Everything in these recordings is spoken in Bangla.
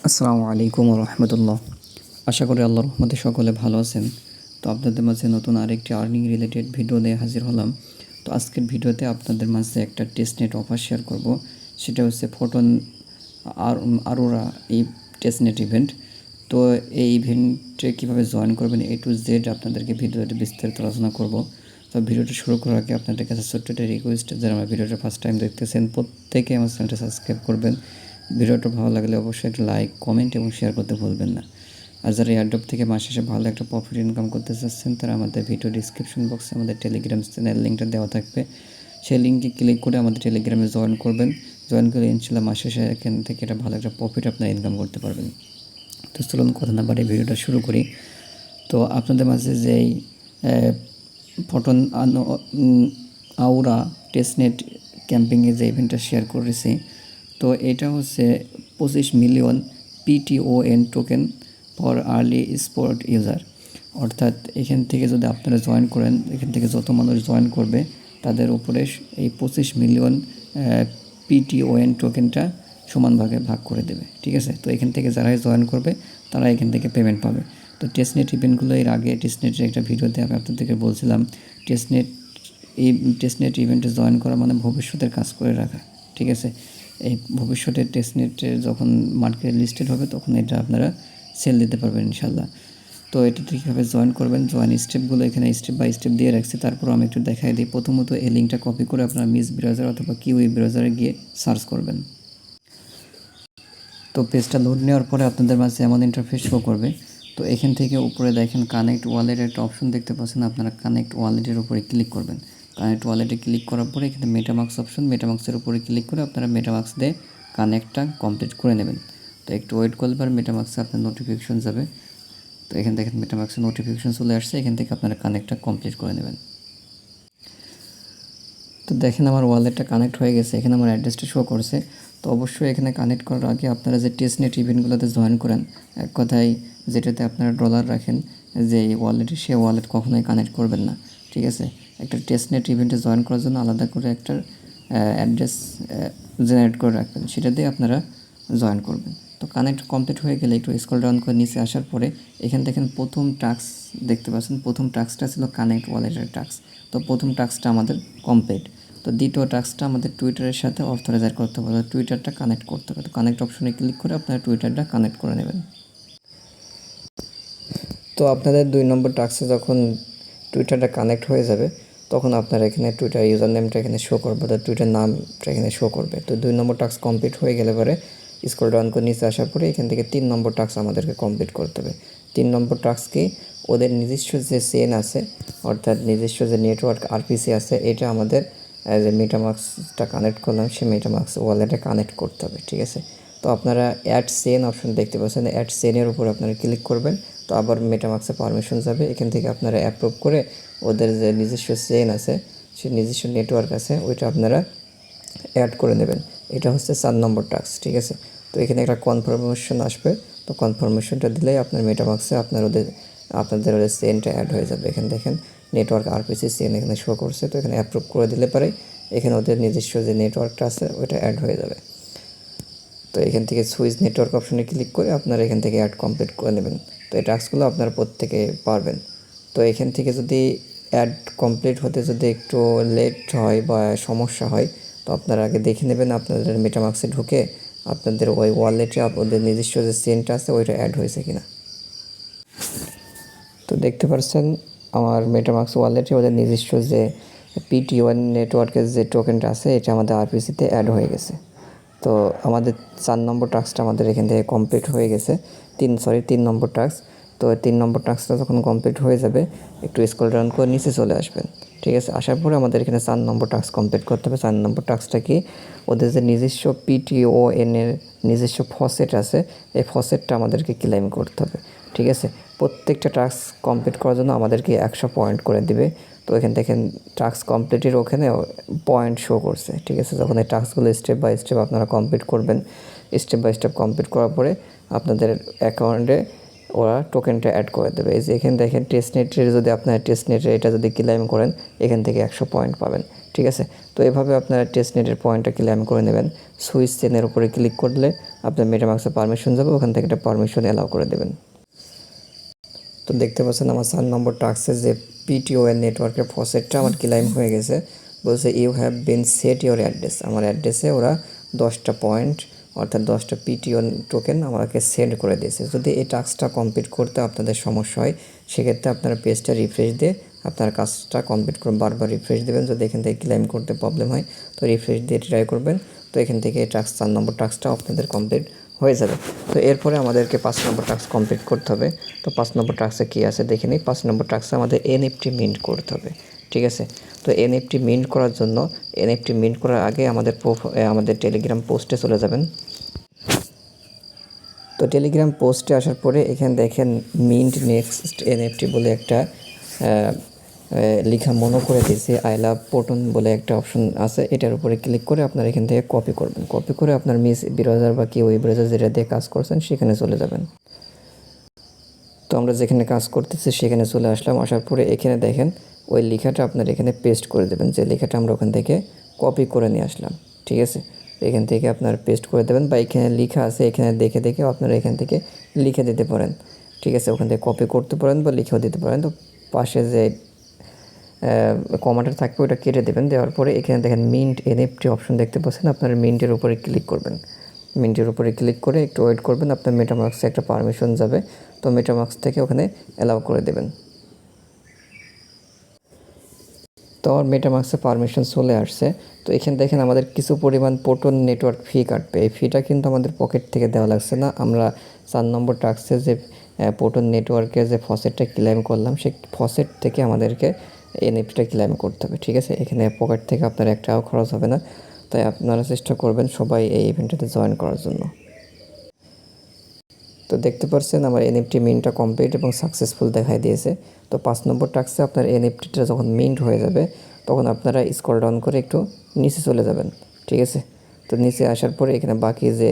আসসালামু আলাইকুম রহমতুল্লাহ। আশা করি আল্লাহর রহমতে সকলে ভালো আছেন। তো আপনাদের মাঝে নতুন আরেকটি আর্নিং রিলেটেড ভিডিও নিয়ে হাজির হলাম। তো আজকের ভিডিওতে আপনাদের মাঝে একটা টেস্টনেট অফার শেয়ার করব। সেটা হচ্ছে ফোটন আরোরা এই টেস্টনেট ইভেন্ট। তো এই ইভেন্টে কীভাবে জয়েন করবেন A to Z আপনাদেরকে ভিডিওতে বিস্তারিত আলোচনা করব। তো ভিডিওটা শুরু করার আগে আপনাদের কাছে ছোট্ট একটা রিকোয়েস্ট, যারা আমার ভিডিওটা ফার্স্ট টাইম দেখতেছেন প্রত্যেকে আমার চ্যানেলটা সাবস্ক্রাইব করবেন। ভিডিওটা ভালো লাগলে অবশ্যই একটা লাইক, কমেন্ট এবং শেয়ার করতে ভুলবেন না। আর যারা এয়ারড্রপ থেকে মাস শেষে ভালো একটা প্রফিট ইনকাম করতে চাচ্ছেন, তারা আমাদের ভিডিও ডিসক্রিপশন বক্সে আমাদের টেলিগ্রাম চ্যানেল লিঙ্কটা দেওয়া থাকবে। সেই লিঙ্কে ক্লিক করে আমাদের টেলিগ্রামে জয়েন করবেন। জয়েন করে ইনশাল্লাহ মাস শেষে এখান থেকে একটা ভালো একটা প্রফিট আপনারা ইনকাম করতে পারবেন। তো চলুন কথা না বাড়িয়ে ভিডিওটা শুরু করি। তো আপনাদের মাঝে যেই ফোটন আউরা টেস্টনেট ক্যাম্পিংয়ে যে ইভেন্টটা শেয়ার করেছি, তো এটা হচ্ছে 25 million PTON token for early sport user. অর্থাৎ এখান থেকে যদি আপনারা জয়েন করেন, এখান থেকে যত মানুষ জয়েন করবে তাদের উপরে এই 25 মিলিয়ন PTON টোকেনটা সমান ভাগে ভাগ করে দেবে। ঠিক আছে, তো এখান থেকে যারাই জয়েন করবে তারা এখান থেকে পেমেন্ট পাবে। তো টেস্টনেট ইভেন্টগুলো এর আগে টেস্টনেটের একটা ভিডিওতে আমি আপনাদেরকে বলছিলাম, টেস্টনেট ইভেন্টে জয়েন করা মানে ভবিষ্যতের কাজ করে রাখা। ঠিক আছে, এই ভবিষ্যতে টেস্টনেটের যখন মার্কেটে লিস্টেড হবে তখন এটা আপনারা সেল দিতে পারবেন ইনশাল্লাহ। তো এটাতে কীভাবে জয়েন করবেন, জয়েন স্টেপগুলো এখানে স্টেপ বাই স্টেপ দিয়ে রাখছি। তারপর আমি একটু দেখাই দিই। প্রথমত এই লিঙ্কটা কপি করে আপনারা মিস ব্রাউজার অথবা কিউই ব্রাউজারে গিয়ে সার্চ করবেন। তো পেজটা লোড নেওয়ার পরে আপনাদের মাঝে এমন ইন্টারফেস শো করবে। তো এখান থেকে উপরে দেখেন কানেক্ট ওয়ালেট একটা অপশন দেখতে পাচ্ছেন, আপনারা কানেক্ট ওয়ালেটের উপরে ক্লিক করবেন। কানেক্ট ওয়ালেটে ক্লিক করার পরে এখানে মেটামাক্স অপশন, মেটামাক্সের উপরে ক্লিক করে আপনারা মেটামাক্স দিয়ে কানেক্টটা কমপ্লিট করে নেবেন। তো একটু ওয়েট করলে মেটামাক্সে আপনার নোটিফিকেশন যাবে। তো এখানে দেখেন মেটামাক্সের নোটিফিকেশন চলে আসছে, এখান থেকে আপনারা কানেক্টটা কমপ্লিট করে নেবেন। তো দেখেন আমার ওয়ালেটটা কানেক্ট হয়ে গেছে, এখানে আমার অ্যাড্রেসটা শো করছে। তো অবশ্যই এখানে কানেক্ট করার আগে আপনারা যে টেস্টনেট ইভেন্টগুলোতে জয়েন করেন, এক কথায় যেটাতে আপনারা ডলার রাখেন, যে ওয়ালেটে সে ওয়ালেট কখনোই কানেক্ট করবেন না। ঠিক আছে, একটা টেস্টনেট ইভেন্টে জয়েন করার জন্য আলাদা করে একটা অ্যাড্রেস জেনারেট করে রাখবেন, সেটা দিয়ে আপনারা জয়েন করবেন। তো কানেক্ট কমপ্লিট হয়ে গেলে একটু স্ক্রল ডাউন করে নিচে আসার পরে এখানে দেখেন প্রথম টাস্ক দেখতে পাচ্ছেন। প্রথম টাস্কটা ছিল কানেক্ট ওয়ালেটের টাস্ক। তো প্রথম টাস্কটা আমাদের কমপ্লিট। তো দ্বিতীয় টাস্কটা আমাদের টুইটারের সাথে অথরাইজ করতে হবে, টুইটারটা কানেক্ট করতে হবে। তো কানেক্ট অপশনে ক্লিক করে আপনারা টুইটারটা কানেক্ট করে নেবেন। তো আপনাদের 2 নম্বর টাস্কে যখন টুইটারটা কানেক্ট হয়ে যাবে তখন আপনার এখানে টুইটার ইউজার নেমটা এখানে শো করবে, তো টুইটার নামটা এখানে শো করবে। তো 2 নম্বর টাস্ক কমপ্লিট হয়ে গেলে পরে স্ক্রল ডাউন করে নিচে আসার পরে এখান থেকে 3 নম্বর টাস্ক আমাদেরকে কমপ্লিট করতে হবে। 3 নম্বর টাস্কে ওদের নিজস্ব যে চেন আছে, অর্থাৎ নিজস্ব যে নেটওয়ার্ক আরপিসি আছে, এটা আমাদের যে মেটামাক্সটা কানেক্ট করলাম সেই মেটামাক্স ওয়ালেটে কানেক্ট করতে হবে। ঠিক আছে, তো আপনারা অ্যাড চেন অপশন দেখতে পাচ্ছেন, অ্যাড চেনের উপর আপনারা ক্লিক করবেন। তো আবার মেটামাক্সে পারমিশন যাবে, এখান থেকে আপনারা অ্যাপ্রুভ করে ওদের যে নিজস্ব চেন আছে, সেই নিজস্ব নেটওয়ার্ক আছে, ওইটা আপনারা অ্যাড করে নেবেন। এটা হচ্ছে 4 নম্বর টাস্ক। ঠিক আছে, তো এখানে একটা কনফার্মেশন আসবে। তো কনফার্মেশনটা দিলেই আপনার মেটামাক্সে আপনাদের ওদের চেনটা অ্যাড হয়ে যাবে। এখানে দেখেন নেটওয়ার্ক আরপিসি চেন এখানে শো করছে। তো এখানে অ্যাপ্রুভ করে দিলে পরে এখানে ওদের নিজস্ব যে নেটওয়ার্কটা আছে ওইটা অ্যাড হয়ে যাবে। তো এখান থেকে সুইচ নেটওয়ার্ক অপশনে ক্লিক করে আপনারা এখান থেকে অ্যাড কমপ্লিট করে নেবেন। তো এই টাস্কগুলো আপনারা প্রত্যেকে পারবেন। তো এখান থেকে যদি অ্যাড কমপ্লিট হতে যদি একটু লেট হয় বা সমস্যা হয়, তো আপনারা আগে দেখে নেবেন আপনাদের মেটামাক্সে ঢুকে আপনাদের ওই ওয়ালেটে আপনাদের নিজস্ব যে চেনটা আছে ওইটা অ্যাড হয়েছে কিনা। তো দেখতে পাচ্ছেন আমার মেটামাক্স ওয়ালেটে ওদের নিজস্ব যে PTON নেটওয়ার্কের যে টোকেনটা আছে এটা আমাদের আরপিসিতে অ্যাড হয়ে গেছে। তো আমাদের 4 নম্বর টাস্কটা আমাদের এখান থেকে কমপ্লিট হয়ে গেছে। 3 নম্বর টাস্ক। তো 3 নম্বর টাস্কটা যখন কমপ্লিট হয়ে যাবে একটু স্ক্রল ডাউন করে নিচে চলে আসবেন। ঠিক আছে, আসার পরে আমাদের এখানে 4 নম্বর টাস্ক কমপ্লিট করতে হবে। 4 নম্বর টাস্কটা কি, ওদের যে নিজস্ব PTON এর নিজস্ব ফসেট আছে, এই ফসেটটা আমাদেরকে ক্লেম করতে হবে। ঠিক আছে, প্রত্যেকটা টাস্ক কমপ্লিট করার জন্য আমাদেরকে 100 পয়েন্ট করে দিবে। তো এখান থেকে টাস্ক কমপ্লিটের ওখানে পয়েন্ট শো করছে। ঠিক আছে, যখন এই টাস্কগুলো স্টেপ বাই স্টেপ আপনারা কমপ্লিট করবেন, স্টেপ বাই স্টেপ কমপ্লিট করার পরে আপনাদের অ্যাকাউন্টে ওরা টোকেনটা অ্যাড করে দেবে। এই যে এখানে দেখেন টেস্টনেটের যদি আপনার টেস্টনেটের এটা যদি ক্লেম করেন এখান থেকে 100 পয়েন্ট পাবেন। ঠিক আছে। তো এভাবে আপনারা টেস্টনেটের পয়েন্টটা ক্লেম করে নেবেন। সুইচ চেনের উপরে ক্লিক করলে আপনার মেটামাক্সে পারমিশন যাবে, ওখান থেকে একটা পারমিশন অ্যালাউ করে দেবেন। তো দেখতে পাচ্ছেন আমার 4 নম্বর টাস্কে যে পিটিওএন নেটওয়ার্কের ফসেটটা আমার ক্লেম হয়ে গেছে। বলছে you have been set your address. আমার অ্যাড্রেসে ওরা 10টা পয়েন্ট অর্থাৎ 10টা পিটিওএন টোকেন আমাকে সেন্ড করে দিয়েছে। যদি এই টাস্কটা কমপ্লিট করতে আপনাদের সমস্যা হয়, সেক্ষেত্রে আপনারা পেজটা রিফ্রেশ দিয়ে আপনার কাজটা কমপ্লিট করুন। বারবার রিফ্রেশ দেবেন। যদি এখান থেকে ক্লেম করতে প্রবলেম হয় তো রিফ্রেশ দিয়ে ট্রাই করবেন। তো এখান থেকে এই টাস্ক 4 নম্বর টাস্কটা আপনাদের কমপ্লিট হয়ে যাবে। তো এরপরে আমাদেরকে 5 নম্বর টাস্ক কমপ্লিট করতে হবে। তো 5 নম্বর টাস্কে কী আছে দেখে নিই। 5 নম্বর টাস্কে আমাদের এনএফটি মিন্ট করতে হবে, ঠিক আছে। তো এনএফটি মিন্ট করার জন্য এনএফটি মিন্ট করার আগে আমাদের টেলিগ্রাম পোস্টে চলে যাবেন। তো টেলিগ্রাম পোস্টে আসার পরে এখানে দেখেন মিন্ট নেক্সট এনএফটি বলে একটা লেখা মনে করে দিয়েছি। আই লাভ পোটন বলে একটা অপশন আছে, এটার উপরে ক্লিক করে আপনারা এখান থেকে কপি করবেন। কপি করে আপনার মিস ব্রাউজার বা কি ওয়েব ব্রাউজার যেটা দিয়ে কাজ করছেন সেখানে চলে যাবেন। তো আমরা যেখানে কাজ করতেছি সেখানে চলে আসলাম। আসার পরে এখানে দেখেন ওই লেখাটা আপনারা এখানে পেস্ট করে দেবেন, যে লেখাটা আমরা ওখান থেকে কপি করে নিয়ে আসলাম, ঠিক আছে। এখান থেকে আপনারা পেস্ট করে দেবেন, বা এখানে লেখা আছে এখানে দেখে দেখে আপনারা এখান থেকে লিখে দিতে পারেন, ঠিক আছে। ওখান থেকে কপি করতে পারেন বা লিখেও দিতে পারেন। তো পাশে যে কমাটা থাকবে ওটা কেটে দেবেন। দেওয়ার পরে এখানে দেখেন মিন্ট এনএফটি অপশন দেখতে পাচ্ছেন, আপনারা মিন্টের উপরে ক্লিক করবেন। মিন্টের উপরে ক্লিক করে একটু ওয়েট করবেন, আপনার মেটামাক্সে একটা পারমিশন যাবে। তো মেটামাক্স থেকে ওখানে অ্যালাউ করে দেবেন। তো আমার মেটামাক্সে পারমিশন চলে আসছে। তো এখানে দেখেন আমাদের কিছু পরিমাণ পোটন নেটওয়ার্ক ফি কাটবে। এই ফিটা কিন্তু আমাদের পকেট থেকে দেওয়া লাগছে না। আমরা 4 নম্বর টাস্কে যে পোটন নেটওয়ার্কের যে ফসেটটা ক্লেম করলাম সেই ফসেট থেকে আমাদেরকে এনএফটিটা ক্লেম করতে হবে, ঠিক আছে। এখানে পকেট থেকে আপনার 1 টাকাও খরচ হবে না। তাই আপনারা চেষ্টা করবেন সবাই এই ইভেন্টটাতে জয়েন করার জন্য। তো দেখতে পাচ্ছেন আমার এনএফটি মিন্টটা কমপ্লিট এবং সাকসেসফুল দেখাই দিয়েছে। তো 5 নম্বর টাস্কে আপনার এনএফটিটা যখন মিন্ট হয়ে যাবে তখন আপনারা স্ক্রল ডাউন করে একটু নিচে চলে যাবেন, ঠিক আছে। তো নিচে আসার পরে এখানে বাকি যে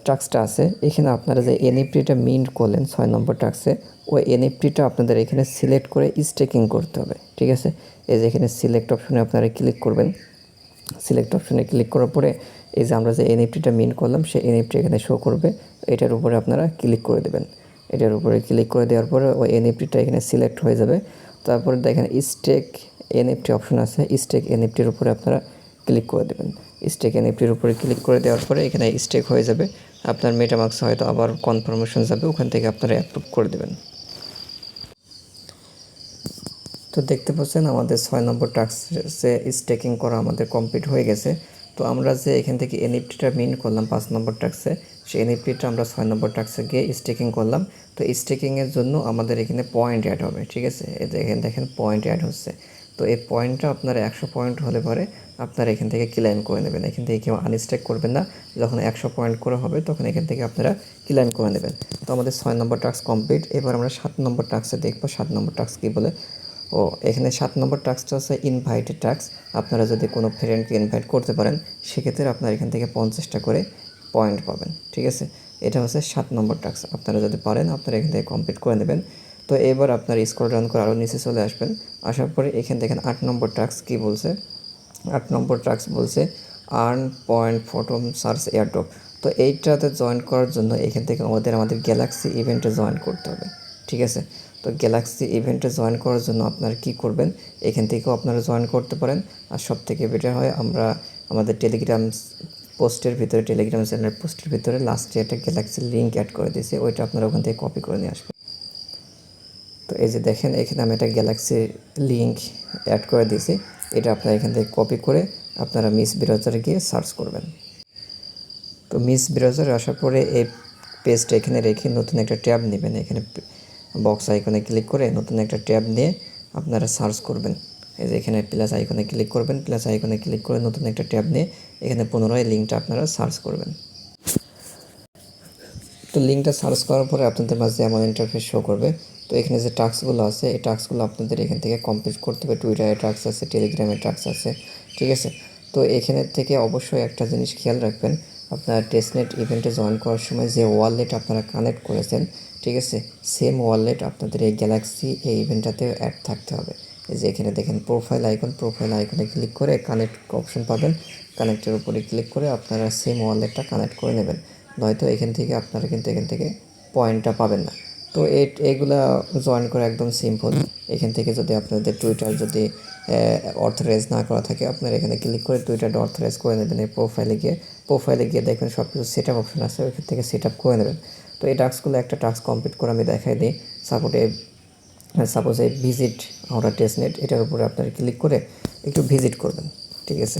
টাস্কটা আছে এখানে আপনারা যে এনএফটিটা মিন্ট করলেন 6 নম্বর টাস্কে, ওই এনএফটিটা আপনাদের এখানে সিলেক্ট করে স্টেকিং করতে হবে, ঠিক আছে। এই যে এখানে সিলেক্ট অপশনে আপনারা ক্লিক করবেন। সিলেক্ট অপশনে ক্লিক করার পরে এই যে আমরা যে এনএফটিটা মিন্ট করলাম সেই এনএফটি এখানে শো করবে। এটার উপরে আপনারা ক্লিক করে দেবেন। এটার উপরে ক্লিক করে দেওয়ার পরে ওই এনএফটিটা এখানে সিলেক্ট হয়ে যাবে। তারপরে দেখেন স্টেক এনএফটি অপশন আছে, স্টেক এনএফটির উপরে আপনারা ক্লিক করে দেবেন। স্টেক এনএফটির উপরে ক্লিক করে দেওয়ার পরে এখানে স্টেক হয়ে যাবে। আপনার মেটামাক্স হয়তো আবার কনফার্মেশন যাবে, ওখান থেকে আপনারা অ্যাপ্রুভ করে দেবেন। তো দেখতে পাচ্ছেন আমাদের 6 নম্বর টাস্কে স্টেকিং করা আমাদের কমপ্লিট হয়ে গেছে। তো আমরা যে এখান থেকে এনএফটিটা মিন্ট করলাম 5 নম্বর টাস্কে, সেই এনএফটিটা আমরা 6 নম্বর টাস্কে গিয়ে স্টেকিং করলাম। তো স্টেকিংয়ের জন্য আমাদের এখানে পয়েন্ট অ্যাড হবে, ঠিক আছে। এই দেখেন দেখেন পয়েন্ট অ্যাড হচ্ছে। তো এই পয়েন্টটা আপনার 100 পয়েন্ট হলে পরে আপনারা এখান থেকে ক্লেম করে নেবেন। এখান থেকে কেউ আনস্টেক করবেন না। যখন 100 পয়েন্ট করে হবে তখন এখান থেকে আপনারা ক্লেম করে নেবেন। তো আমাদের 6 নম্বর টাস্ক কমপ্লিট। এবার আমরা 7 নম্বর টাস্কে দেখবো 7 নম্বর টাস্ক কী বলে। এখানে 7 নম্বর টাস্কটা হচ্ছে ইনভাইটেড টাস্ক। আপনারা যদি কোনো ফ্রেন্ডকে ইনভাইট করতে পারেন সেক্ষেত্রে আপনারা এখান থেকে 50টা করে পয়েন্ট পাবেন, ঠিক আছে। এটা হচ্ছে 7 নম্বর টাস্ক। আপনারা যদি পারেন আপনারা এখান থেকে কমপ্লিট করে নেবেন। তো এবার আপনার স্ক্রল ডাউন করে আরও নিচে চলে আসবেন। আসার পরে এখানে দেখেন 8 নম্বর টাস্ক কী বলছে। 8 নম্বর টাস্ক বলছে আর্ন পয়েন্ট ফটোম সার্চ এয়ারড্রপ। তো এইটাতে জয়েন করার জন্য এখান থেকে আমাদের গ্যালাক্সি ইভেন্টে জয়েন করতে হবে, ঠিক আছে। তো গ্যালাক্সি ইভেন্টে জয়েন করার জন্য আপনারা কী করবেন, এখান থেকেও আপনারা জয়েন করতে পারেন। আর সব থেকে বেটার হয় আমরা আমাদের টেলিগ্রাম পোস্টের ভিতরে টেলিগ্রাম চ্যানেল পোস্টের ভিতরে লাস্টে একটা গ্যালাক্সির লিঙ্ক অ্যাড করে দিয়েছি, ওইটা আপনারা ওখান থেকে কপি করে নিয়ে আসবেন। তো এই যে দেখেন এখানে আমি একটা গ্যালাক্সির লিঙ্ক অ্যাড করে দিয়েছি, এটা আপনারা এখান থেকে কপি করে আপনারা মিস ব্রাউজারে গিয়ে সার্চ করবেন। তো মিস ব্রাউজারে আসার পরে এই পেজটা এখানে রেখে নতুন একটা ট্যাব নেবেন। এখানে বক্স আইকনে ক্লিক করে নতুন একটা ট্যাব নিয়ে আপনারা সার্চ করবেন। এই যে এখানে প্লাস আইকনে ক্লিক করবেন, প্লাস আইকনে ক্লিক করে নতুন একটা ট্যাব নিয়ে এখানে পুনরায় লিঙ্কটা আপনারা সার্চ করবেন। তো লিঙ্কটা সার্চ করার পরে আপনাদের মাঝে এমন ইন্টারফেস শো করবে। তো এখানে যে টাস্কগুলো আছে এই টাস্কগুলো আপনাদের এখান থেকে কমপ্লিট করতে হবে। টুইটারে টাস্ক আছে, টেলিগ্রামে টাস্ক আছে, ঠিক আছে। তো এখানে থেকে অবশ্যই একটা জিনিস খেয়াল রাখবেন, আপনার টেস্টনেট ইভেন্টে জয়েন করার সময় যে ওয়ালেট আপনারা কানেক্ট করেছেন, ঠিক আছে, সেম ওয়ালেট আপনাদের এই গ্যালাক্সি এই ইভেন্টটাতেও অ্যাড থাকতে হবে। এই যে এখানে দেখেন প্রোফাইল আইকনে ক্লিক করে কানেক্ট অপশন পাবেন। কানেক্টের উপরে ক্লিক করে আপনারা সিম ওয়ালেটটা কানেক্ট করে নেবেন, নয়তো এখান থেকে আপনারা কিন্তু এখান থেকে পয়েন্টটা পাবেন না। তো এইগুলা জয়েন করা একদম সিম্পল। এখান থেকে যদি আপনাদের টুইটার যদি অথরাইজ না করা থাকে, আপনারা এখানে ক্লিক করে টুইটারটা অথরাইজ করে নেবেন। এই প্রোফাইলে গিয়ে দেখবেন সব কিছু সেট আপ অপশন আছে, ওইখান থেকে সেট আপ করে নেবেন। তো এই টাস্কগুলো একটা টাস্ক কমপ্লিট করে আমি দেখাই দিই। সাপোজ এই ভিজিট আওয়ার টেস্টনেট, এটার উপরে আপনারা ক্লিক করে একটু ভিজিট করবেন, ঠিক আছে?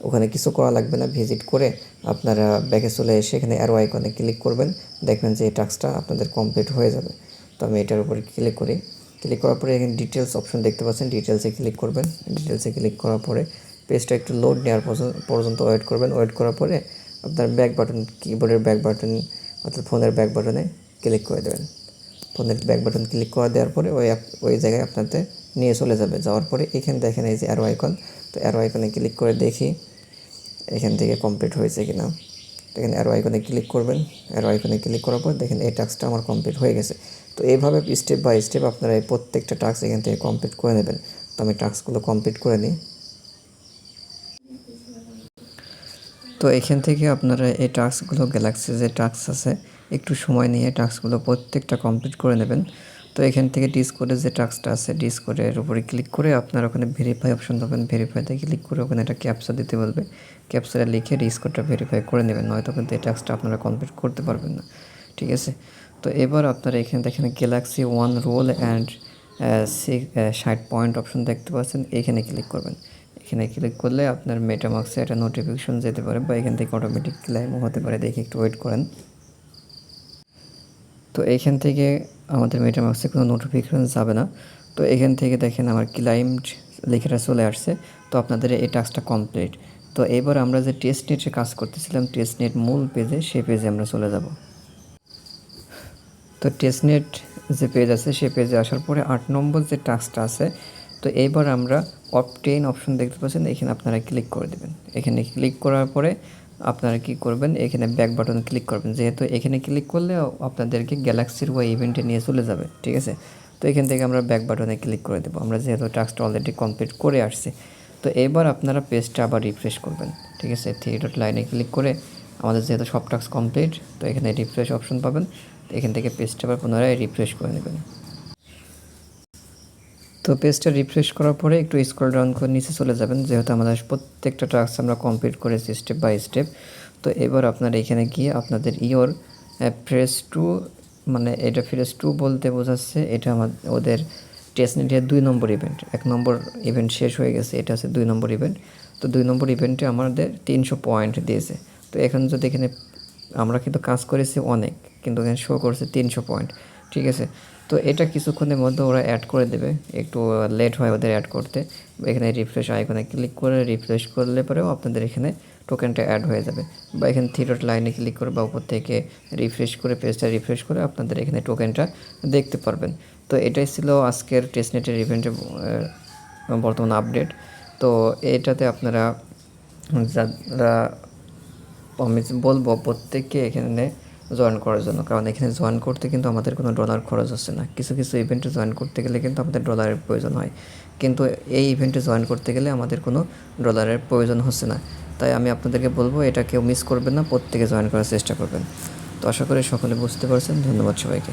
ওখানে কিছু করা লাগবে না, ভিজিট করে আপনারা ব্যাকে চলে এসে এখানে অ্যারো আইকনে ক্লিক করবেন, দেখবেন যে এই টাস্কটা আপনাদের কমপ্লিট হয়ে যাবে। তো আমি এটার উপরে ক্লিক করি। ক্লিক করার পরে এখানে ডিটেলস অপশন দেখতে পাচ্ছেন, ডিটেলসে ক্লিক করবেন। ডিটেলসে ক্লিক করার পরে পেজটা একটু লোড নেওয়ার পর্যন্ত ওয়েট করবেন। ওয়েট করার পরে আপনার ব্যাক বাটন, কিবোর্ডের ব্যাক বাটন অর্থাৎ ফোনের ব্যাক বাটনে ক্লিক করে দেবেন। ফোনের ব্যাক বাটন ক্লিক করে দেওয়ার পরে ওই জায়গায় আপনাদের নিয়ে চলে যাবে। যাওয়ার পরে এখানে দেখেন এই যে অ্যারো আইকন, তো অ্যারো আইকনে ক্লিক করে দেখি এখান থেকে কমপ্লিট হয়েছে কিনা। দেখেন অ্যারো আইকনে ক্লিক করবেন। অ্যারো আইকনে ক্লিক করার পর দেখেন এই টাস্কটা আমার কমপ্লিট হয়ে গেছে। তো এইভাবে স্টেপ বাই স্টেপ আপনারা এই প্রত্যেকটা টাস্ক এখান থেকে কমপ্লিট করে নেবেন। তো আমি টাস্কগুলো কমপ্লিট করে নিই। তো এখান থেকে আপনারা এই টাস্কগুলো গ্যালাক্সি যে টাস্ক আছে, একটু সময় নিয়ে টাস্কগুলো প্রত্যেকটা কমপ্লিট করে নেবেন। তো এখান থেকে ডিসকোডের যে টাস্কটা আছে, ডিসকোডের উপরে ক্লিক করে আপনারা ওখানে ভেরিফাই অপশন পাবেন। ভেরিফাইতে ক্লিক করে ওখানে একটা ক্যাপচা দিতে বলবে, ক্যাপচাটা লিখে ডিসকোডটা ভেরিফাই করে নেবেন, নয়তো কিন্তু এই টাস্কটা আপনারা কমপ্লিট করতে পারবেন না, ঠিক আছে? তো এবার আপনারা এখানে দেখেন Galaxy one roll and 60 point option দেখতে পাচ্ছেন, এখানে ক্লিক করবেন। এখানে ক্লিক করলে আপনার মেটামাক্সে একটা নোটিফিকেশন যেতে পারে বা এখান থেকে অটোমেটিক ক্লাইমও হতে পারে, দেখে একটু ওয়েট করেন। তো এখান থেকে আমাদের মেটামাক্সে কোনো নোটিফিকেশন যাবে না। তো এখান থেকে দেখেন আমার ক্লাইমড লেখাটা চলে আসছে। তো আপনাদের এই টাস্কটা কমপ্লিট। তো এবার আমরা যে টেস্টনেটে কাজ করতেছিলাম, টেস্টনেট মূল পেজে, সেই পেজে আমরা চলে যাব। তো টেস্টনেট যে পেজ আছে সেই পেজে আসার পরে 8 নম্বর যে টাস্কটা আছে, তো এইবার আমরা অবটেইন অপশন দেখতে পাচ্ছেন, এখানে আপনারা ক্লিক করে দেবেন। এখানে ক্লিক করার পরে আপনারা কি করবেন, এখানে ব্যাক বাটন ক্লিক করবেন। যেহেতু এখানে ক্লিক করলে আপনাদেরকে গ্যালাক্সির ওই ইভেন্টে নিয়ে চলে যাবে, ঠিক আছে? তো এখান থেকে আমরা ব্যাক বাটনে ক্লিক করে দেবো, আমরা যেহেতু টাস্কটা অলরেডি কমপ্লিট করে আসছি। তো এবার আপনারা পেজটা আবার রিফ্রেশ করবেন, ঠিক আছে? 3 ডট লাইনে ক্লিক করে আমাদের যেহেতু সব টাস্ক কমপ্লিট, তো এখানে রিফ্রেশ অপশন পাবেন। এখান থেকে পেজটা আবার পুনরায় রিফ্রেশ করে নেবেন। তো পেজটা রিফ্রেশ করার পরে একটু স্ক্রল ডাউন করে নিচে চলে যাবেন, যেহেতু আমাদের প্রত্যেকটা টাস্ক আমরা কমপ্লিট করেছি স্টেপ বাই স্টেপ। তো এবার আপনারা এখানে গিয়ে আপনাদের ফেজ 2, মানে এটা ফেজ 2 বলতে বোঝাচ্ছে এটা ওদের টেস্টনেটের 2 নম্বর ইভেন্ট। 1 নম্বর ইভেন্ট শেষ হয়ে গেছে, এটা হচ্ছে 2 নম্বর ইভেন্ট। তো 2 নম্বর ইভেন্টে আমাদের 300 পয়েন্ট দিয়েছে। তো এখন যদি এখানে আমরা কিন্তু কাজ করেছি অনেক, কিন্তু এখানে শো করছে 300 পয়েন্ট, ঠিক আছে? তো এটা কিছুক্ষণের মধ্যে ওরা অ্যাড করে দেবে, একটু লেট হয় ওদের অ্যাড করতে। এখানে রিফ্রেশ আইকনে ক্লিক করে রিফ্রেশ করলে পরেও আপনাদের এখানে টোকেনটা অ্যাড হয়ে যাবে। বা এখানে 3 ডট লাইনে ক্লিক করে বা উপর থেকে রিফ্রেশ করে পেজটা রিফ্রেশ করে আপনাদের এখানে টোকেনটা দেখতে পারবেন। তো এটাই ছিল আজকের টেস্টনেটের ইভেন্টের বর্তমান আপডেট। তো এটাতে আপনারা যারা, আমি বলবো প্রত্যেককে এখানে জয়েন করার জন্য, কারণ এখানে জয়েন করতে কিন্তু আমাদের কোনো ডলার খরচ হচ্ছে না। কিছু কিছু ইভেন্টে জয়েন করতে গেলে কিন্তু আমাদের ডলারের প্রয়োজন হয়, কিন্তু এই ইভেন্টে জয়েন করতে গেলে আমাদের কোনো ডলারের প্রয়োজন হচ্ছে না। তাই আমি আপনাদেরকে বলবো এটা কেউ মিস করবেন না, প্রত্যেকে জয়েন করার চেষ্টা করবেন। তো আশা করি সকলে বুঝতে পারছেন। ধন্যবাদ সবাইকে।